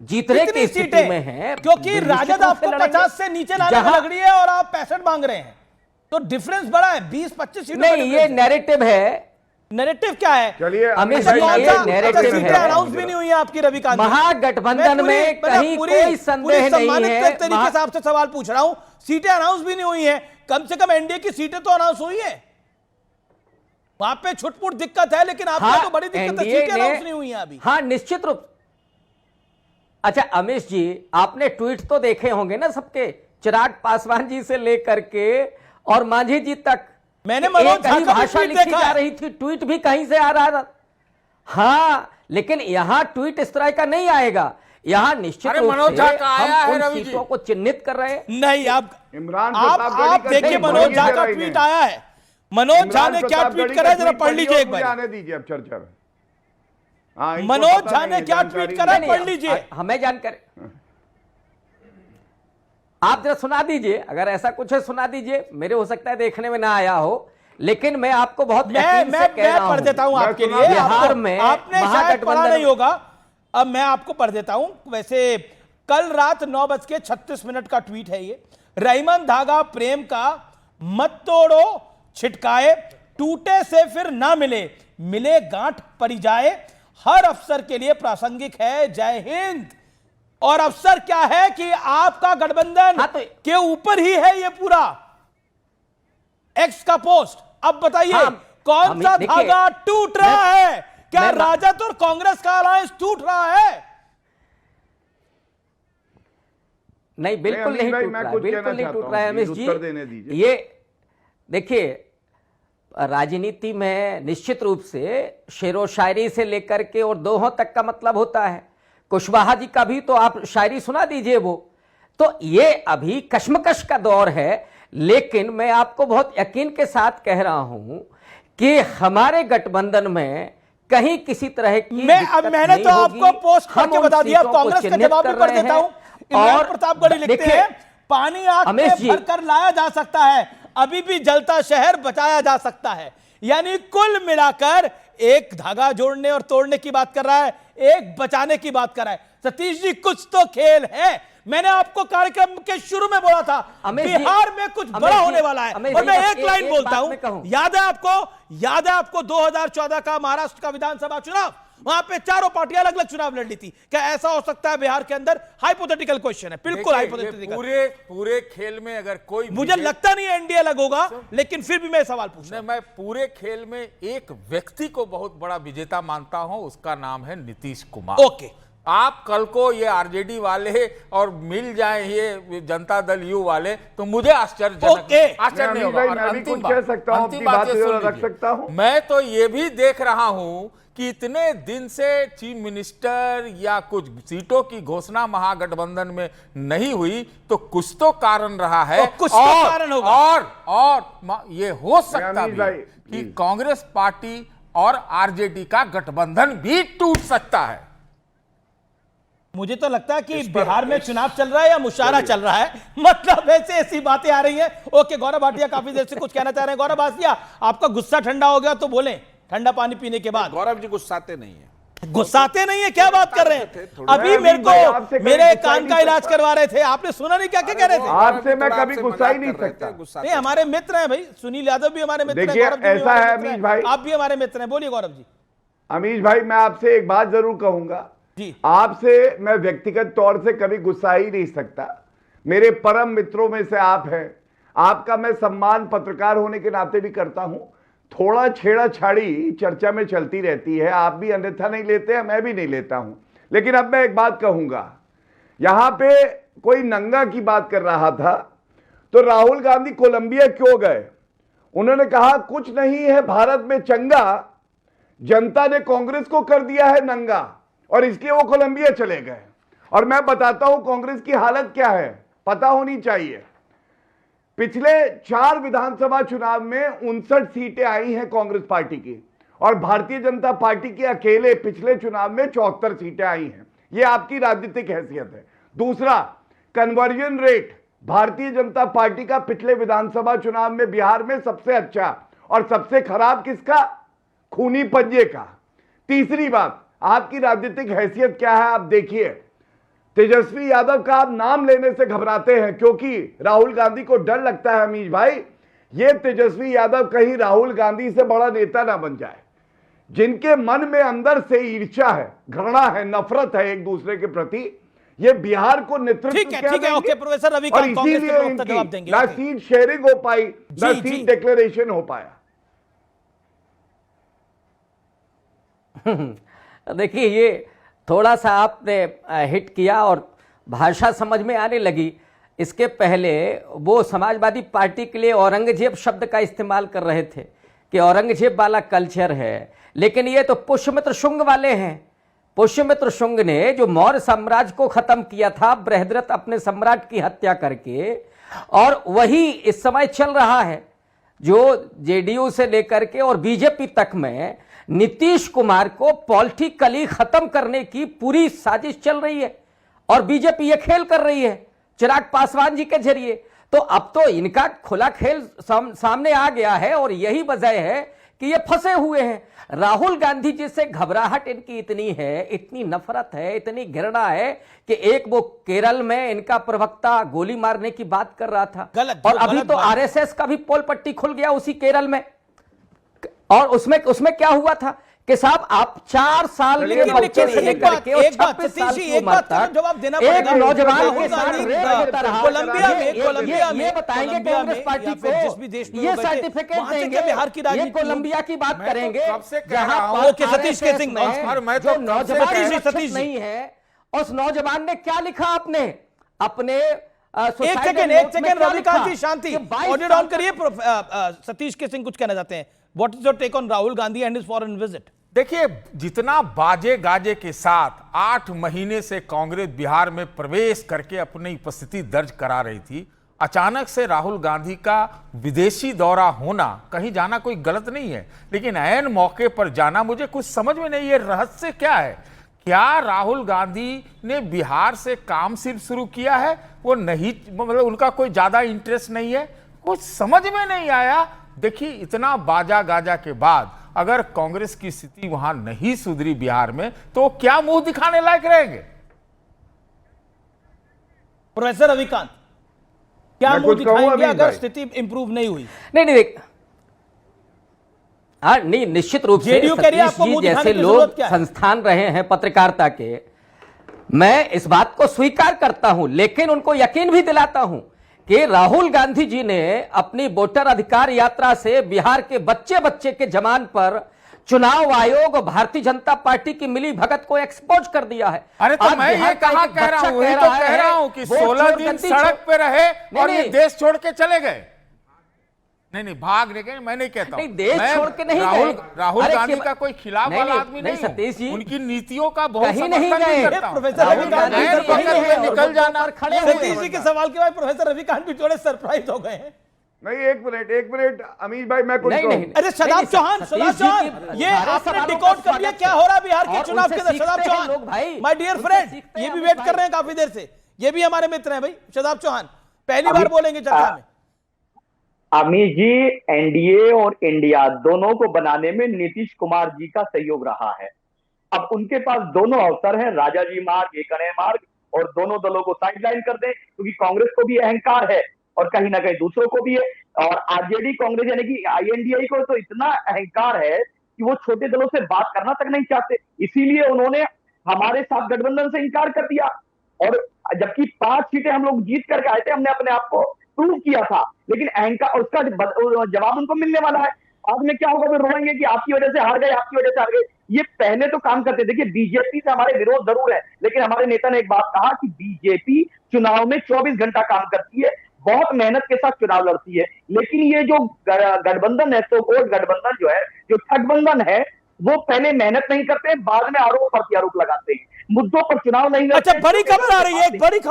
जीतने की स्थिति में है, क्योंकि राजद आपको 50 से नीचे लाने में लग रही है और आप 65 मांग रहे हैं, तो डिफरेंस बड़ा है, 20-25 सीटों नहीं, ये नैरेटिव है। नैरेटिव क्या है? चलिए अमित भाई, ये नैरेटिव सीटें है। अनाउंस भी नहीं हुई है आपकी रविकांत। महागठबंधन में कहीं कोई संदेह नहीं है। तरीके से आपसे सवाल पूछ रहा हूं, सीटें अनाउंस भी नहीं हुई है, कम से कम एनडीए की सीटें तो अनाउंस हुई है। वहां पे छुटपुट दिक्कत है, लेकिन आपको तो बड़ी दिक्कत है, सीटें अनाउंस नहीं हुई है अभी। हाँ, निश्चित रूप। अच्छा अमीश जी, आपने ट्वीट तो देखे होंगे ना सबके, चिराग पासवान जी से लेकर के और मांझी जी तक। मैंने मनोज झा का भाषा ट्वीट लिखी देखा जा है। रही थी, ट्वीट भी कहीं से आ रहा था। हाँ, लेकिन यहां ट्वीट इस तरह का नहीं आएगा। यहां निश्चित रूप से हम उन सीटों को चिन्हित कर रहे हैं। नहीं, आप देखिए, मनोज मनोज झा का ट्वीट आया है। मनोज झा ने क्या ट्वीट करा है, जरा पढ़ लीजिए एक बार। आने दीजिए अब चर्चा में। मनोज झा ने क्या ट्वीट करा है, पढ़ लीजिए। हमें जानकारी, आप जरा सुना दीजिए, अगर ऐसा कुछ है सुना दीजिए। मेरे हो सकता है देखने में ना आया हो, लेकिन मैं आपको बहुत मैं पढ़ देता हूं आपके लिए। बिहार में आपने शायद पढ़ा नहीं होगा, अब मैं आपको पढ़ देता हूं। वैसे कल रात 9:36 का ट्वीट है ये। रहीमन धागा प्रेम का, मत तोड़ो छिटकाए, टूटे से फिर ना मिले, मिले गांठ पड़ी जाए, हर अफसर के लिए प्रासंगिक है, जय हिंद। और अफसर क्या है कि आपका गठबंधन के ऊपर ही है ये पूरा एक्स का पोस्ट। अब बताइए, कौन सा धागा टूट रहा है? क्या राजद और कांग्रेस का अलायंस टूट रहा है? नहीं, बिल्कुल नहीं टूट रहा है, बिल्कुल नहीं टूट रहा है अमीश जी। ये देखिए, राजनीति में निश्चित रूप से शेरो शायरी से लेकर के और दोहों तक का मतलब होता है। कुशवाहा जी का भी तो आप शायरी सुना दीजिए। वो तो ये अभी कश्मकश का दौर है, लेकिन मैं आपको बहुत यकीन के साथ कह रहा हूं कि हमारे गठबंधन में कहीं किसी तरह की मैंने तो आपको पोस्ट करके बता दिया। कांग्रेस का जवाब भी पढ़ देता हूं। और प्रतापगढ़ी लिखते हैं, पानी आंख में भरकर लाया जा सकता है, अभी भी जलता शहर बचाया जा सकता है। यानी कुल मिलाकर एक धागा जोड़ने और तोड़ने की बात कर रहा है, एक बचाने की बात कर रहा है। सतीश जी, कुछ तो खेल है। मैंने आपको कार्यक्रम के शुरू में बोला था, बिहार में कुछ बड़ा होने वाला है। और मैं एक लाइन बोलता हूं, याद है आपको 2014 का महाराष्ट्र का विधानसभा चुनाव? वहां पे चारों पार्टियां अलग अलग चुनाव लड़ ली थी। क्या ऐसा हो सकता है बिहार के अंदर? हाइपोथेटिकल क्वेश्चन है, बिल्कुल हाइपोथेटिकल। पूरे खेल में अगर कोई, मुझे लगता नहीं एनडीए अलग होगा, लेकिन फिर भी मैं सवाल पूछ रहा हूं। मैं पूरे खेल में एक व्यक्ति को बहुत बड़ा विजेता मानता हूं, उसका नाम है नीतीश कुमार। ओके, आप कल को ये आरजेडी वाले और मिल जाए ये जनता दल यू वाले, तो मुझे आश्चर्य नहीं होगा। अंतिम बात रख सकता हूं, मैं तो ये भी देख रहा हूं कि इतने दिन से चीफ मिनिस्टर या कुछ सीटों की घोषणा महागठबंधन में नहीं हुई, तो कुछ तो कारण रहा है। कुछ तो कारण होगा। और ये हो सकता है कि कांग्रेस पार्टी और आरजेडी का गठबंधन भी टूट सकता है। मुझे तो लगता है कि बिहार में चुनाव चल रहा है या मुशायरा चल रहा है, मतलब ऐसी बातें आ रही हैं। ओके, गौरव भाटिया काफी देर से कुछ कहना चाह रहे हैं। गौरव भाटिया, आपका गुस्सा ठंडा हो गया तो बोलें, ठंडा पानी पीने के बाद। गौरव जी गुस्साते नहीं है। गुस्साते नहीं है? क्या बात कर रहे हैं? अभी मेरे कान का इलाज करवा रहे थे, आपने सुना नहीं क्या क्या कह रहे थे? आपसे मैं कभी गुस्सा ही नहीं सकता। नहीं, हमारे मित्र हैं भाई, सुनील यादव भी हमारे मित्र हैं, ऐसा है अमीश भाई, आप भी हमारे मित्र हैं। बोलिए गौरव जी। अमीश भाई, मैं आपसे एक बात जरूर कहूंगा जी, आपसे मैं व्यक्तिगत तौर से कभी गुस्सा ही नहीं सकता। मेरे परम मित्रों में से आप हैं, आपका मैं सम्मान पत्रकार होने के नाते भी करता हूं। थोड़ा छेड़ा छाड़ी चर्चा में चलती रहती है, आप भी अन्यथा नहीं लेते हैं, मैं भी नहीं लेता हूं। लेकिन अब मैं एक बात कहूंगा, यहां पे कोई नंगा की बात कर रहा था, तो राहुल गांधी कोलंबिया क्यों गए? उन्होंने कहा कुछ नहीं है भारत में चंगा, जनता ने कांग्रेस को कर दिया है नंगा, और इसलिए वो कोलंबिया चले गए। और मैं बताता हूं कांग्रेस की हालत क्या है, पता होनी चाहिए। पिछले 4 विधानसभा चुनाव में 59 सीटें आई हैं कांग्रेस पार्टी की, और भारतीय जनता पार्टी की अकेले पिछले चुनाव में 74 सीटें आई हैं। यह आपकी राजनीतिक हैसियत है। दूसरा, conversion rate Bharatiya Janata party का पिछले विधानसभा चुनाव में बिहार में सबसे अच्छा, और सबसे खराब किसका? खूनी पंजे का। तीसरी बात, आपकी राजनीतिक हैसियत क्या है आप देखिए, तेजस्वी यादव का आप नाम लेने से घबराते हैं क्योंकि राहुल गांधी को डर लगता है अमीश भाई, ये तेजस्वी यादव कहीं राहुल गांधी से बड़ा नेता ना बन जाए। जिनके मन में अंदर से ईर्ष्या है, घृणा है, नफरत है एक दूसरे के प्रति, ये बिहार को नेतृत्व ठीक है, ओके प्रोफेसर रविकांत, कांग्रेस के प्रवक्ता जवाब देंगे। ना सीट शेयरिंग हो पाई, ना सीट डिक्लेरेशन हो पाया। देखिए, ये थोड़ा सा आपने हिट किया और भाषा समझ में आने लगी। इसके पहले वो समाजवादी पार्टी के लिए औरंगजेब शब्द का इस्तेमाल कर रहे थे कि औरंगजेब वाला कल्चर है, लेकिन ये तो पुष्यमित्र शुंग वाले हैं। पुष्यमित्र शुंग ने जो मौर्य साम्राज्य को खत्म किया था बृहद्रथ अपने सम्राट की हत्या करके, और वही इस समय चल रहा है जो जेडीयू से लेकर के और बीजेपी तक में नीतीश कुमार को पॉलिटिकली खत्म करने की पूरी साजिश चल रही है और बीजेपी ये खेल कर रही है चिराग पासवान जी के जरिए। तो अब तो इनका खुला खेल सामने आ गया है और यही वजह है कि ये फंसे हुए हैं। राहुल गांधी जी से घबराहट इनकी इतनी है, इतनी नफरत है, इतनी घृणा है कि एक वो केरल में इनका प्रवक्ता गोली मारने की बात कर रहा था, और अभी तो आरएसएस का भी पोल पट्टी खुल गया उसी केरल में। और उसमें क्या हुआ था कि साहब आप 4 साल के बच्चे से लेकर के 26 साल की उम्र तक एक नौजवान के साथ रेप होता रहा। कोलंबिया में ये बताएंगे कांग्रेस पार्टी को, ये सर्टिफिकेट देंगे, बिहार की ये कोलंबिया की बात करेंगे जहां सतीश के सिंह जो नौजवान सतीश नहीं है, उस नौजवान ने क्या लिखा आपने अपने एक सेकंड रविकांत जी, शांति, ऑडियो डाउन करिए। सतीश के सिंह कुछ कहना चाहते हैं। What is your take on Rahul Gandhi and his foreign visit? देखिए, जितना बाजे गाजे के साथ 8 महीने से कांग्रेस बिहार में प्रवेश करके अपनी उपस्थिति दर्ज करा रही थी, अचानक से राहुल गांधी का विदेशी दौरा होना, कहीं जाना कोई गलत नहीं है, लेकिन ऐन मौके पर जाना मुझे कुछ समझ में नहीं, ये रहस्य क्या है? क्या राहुल गांधी ने बिहार से काम सिर्फ शुरू किया है, वो नहीं, मतलब उनका कोई ज्यादा इंटरेस्ट नहीं है? कुछ समझ में नहीं आया। देखिए, इतना बाजा गाजा के बाद अगर कांग्रेस की स्थिति वहां नहीं सुधरी बिहार में, तो क्या मुंह दिखाने लायक रहेंगे? प्रोफेसर रविकांत, क्या मुंह दिखाएंगे अगर स्थिति इंप्रूव नहीं हुई? नहीं देख, हाँ नहीं, निश्चित रूप से सतीश जी जैसे लोग संस्थान रहे हैं पत्रकारिता के, मैं इस बात को स्वीकार करता हूं, लेकिन उनको यकीन भी दिलाता हूं कि राहुल गांधी जी ने अपनी वोटर अधिकार यात्रा से बिहार के बच्चे बच्चे के जमान पर चुनाव आयोग और भारतीय जनता पार्टी की मिली भगत को एक्सपोज कर दिया है। अरे तो मैं ये कहा कह रहा हूं कि 16 दिन सड़क पे रहे और ये देश छोड़ के चले गए। नहीं, भाग गए, मैं नहीं कहता नहीं, देश छोड़ के नहीं गए। राहुल गांधी का कोई खिलाफ वाला आदमी नहीं, सतीश जी, उनकी नीतियों का बहुत कहीं नहीं गए। प्रोफेसर रविकांत निकल जाना। सतीश जी के सवाल के बाद प्रोफेसर रविकांत भी थोड़े सरप्राइज हो गए हैं। नहीं, एक मिनट अमीश भाई, मैं कुछ अरे शदाब चौहान, ये आपने डिकोड कर लिया क्या हो रहा है बिहार के चुनाव के अंदर? Shadab Chauhan, my dear friend, ये भी वेट कर रहे हैं काफी देर से, ये भी हमारे मित्र हैं भाई। शदाब चौहान पहली बार बोलेंगे चर्चा में। अमीश जी, एनडीए और इंडिया दोनों को बनाने में नीतीश कुमार जी का सहयोग रहा है। अब उनके पास दोनों अवसर हैं, राजा जी मार्ग, एक अनय मार्ग, और दोनों दलों को साइडलाइन कर दें, क्योंकि कांग्रेस को भी अहंकार है और कहीं ना कहीं दूसरों को भी है, और आरजेडी कांग्रेस यानी कि आईएनडीआई को तो इतना अहंकार है कि वो छोटे दलों से बात करना तक नहीं चाहते। इसीलिए उन्होंने हमारे साथ गठबंधन से इनकार कर दिया, और जबकि 5 सीटें हम लोग जीत करके आए थे, हमने अपने आप को प्रूव किया था, लेकिन अहंकार, उसका जवाब उनको मिलने वाला है। बाद में क्या होगा, फिर रोएंगे कि आपकी वजह से हार गए, आपकी वजह से हार गए। ये पहले तो काम करते। देखिए, बीजेपी से हमारे विरोध जरूर है, लेकिन हमारे नेता ने एक बात कहा कि बीजेपी चुनाव में 24 घंटा काम करती है, बहुत मेहनत के साथ चुनाव लड़ती है, लेकिन ये जो गठबंधन है, सो कॉल्ड गठबंधन जो है, जो ठगबंधन है, वो पहले मेहनत नहीं करते, बाद में आरोप प्रत्यारोप लगाते हैं, मुद्दों पर चुनाव नहीं लड़ते। अच्छा, बड़ी खबर आ रही है, एक बड़ी खबर